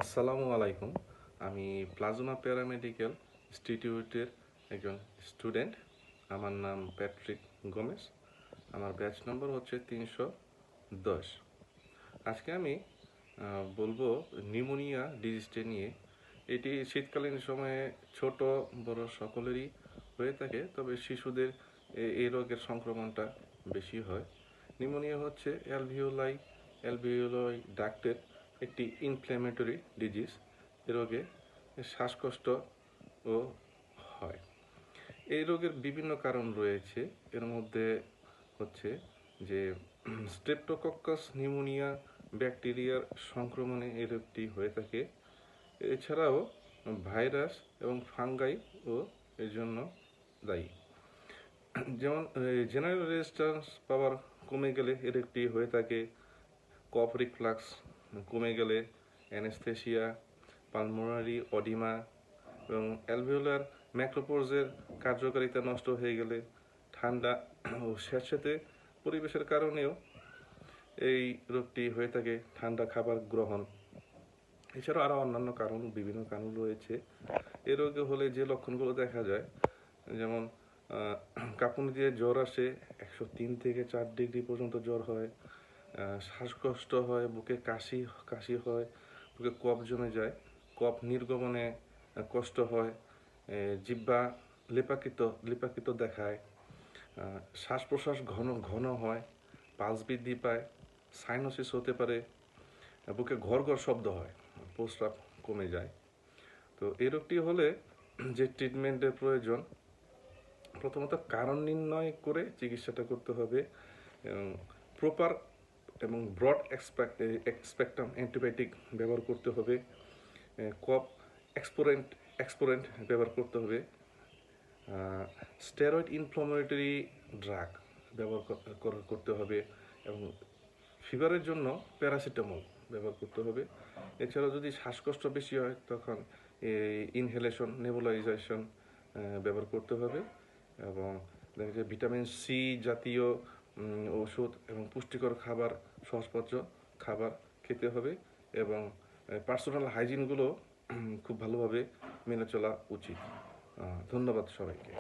আসসালামু আলাইকুম। আমি প্লাজমা প্যারামেডিক্যাল ইনস্টিটিউটের একজন স্টুডেন্ট। আমার নাম প্যাট্রিক গোমেস। আমার ব্যাচ নম্বর হচ্ছে 310। আজকে আমি বলবো নিউমোনিয়া ডিজিজটা নিয়ে। এটি শীতকালীন সময়ে ছোট বড় সকলেরই হয়ে থাকে, তবে শিশুদের এই রোগের সংক্রমণটা বেশি হয়। নিউমোনিয়া হচ্ছে অ্যালভিওলাই ডাক্টের একটি ইনফ্ল্যামেটরি ডিজিজ। এ রোগে শ্বাসকষ্টও হয়। এই রোগের বিভিন্ন কারণ রয়েছে। এর মধ্যে হচ্ছে যে স্ট্রেপ্টোকক্কাস নিউমোনিয়া ব্যাকটেরিয়ার সংক্রমণে এই রোগটি হয়ে থাকে। এছাড়াও ভাইরাস এবং ফাঙ্গাইও এর জন্য দায়ী। যেমন জেনারেল রেজিস্ট্যান্স পাওয়ার কমে গেলে এর একটি হয়ে থাকে। কফ রিফ্লাক্স কমে গেলে অ্যানেস্থেসিয়া, পালমোনারি অডিমা এবং অ্যালভিওলার ম্যাক্রোপোজের কার্যকারিতা নষ্ট হয়ে গেলে, ঠান্ডা ও স্যাঁতসেঁতে পরিবেশের কারণেও এই রোগটি হয়ে থাকে। ঠান্ডা খাবার গ্রহণ, এছাড়াও আরও অন্যান্য বিভিন্ন কারণ রয়েছে। এ রোগে হলে যে লক্ষণগুলো দেখা যায়, যেমন কাঁপুনি দিয়ে জ্বর আসে, 103 থেকে 4 ডিগ্রি পর্যন্ত জ্বর হয়, শ্বাসকষ্ট হয়, বুকে কাশি হয়, বুকে কফ জমে যায়, কফ নির্গমনে কষ্ট হয়, জিহ্বা লেপাকৃত দেখায়, শ্বাস প্রশ্বাস ঘন ঘন হয়, পালস বৃদ্ধি পায়, সাইনোসিস হতে পারে, বুকে ঘর ঘর শব্দ হয়, প্রস্রাব কমে যায়। তো এই রোগটি হলে যে ট্রিটমেন্টের প্রয়োজন, প্রথমত কারণ নির্ণয় করে চিকিৎসাটা করতে হবে এবং প্রপার এবং ব্রড স্পেকট্রাম অ্যান্টিবায়োটিক ব্যবহার করতে হবে, কফ এক্সপোরেন্ট ব্যবহার করতে হবে, স্টেরয়েড ইনফ্লামেটরি ড্রাগ ব্যবহার করতে হবে এবং ফিভারের জন্য প্যারাসিটামল ব্যবহার করতে হবে। এছাড়াও যদি শ্বাসকষ্ট বেশি হয়, তখন ইনহেলেশন নেবুলাইজেশন ব্যবহার করতে হবে এবং দেখা যায় ভিটামিন সি জাতীয় ওষুধ এবং পুষ্টিকর খাবার, সহজপাচ্য খাবার খেতে হবে এবং পার্সোনাল হাইজিনগুলো খুব ভালোভাবে মেনে চলা উচিত। ধন্যবাদ সবাইকে।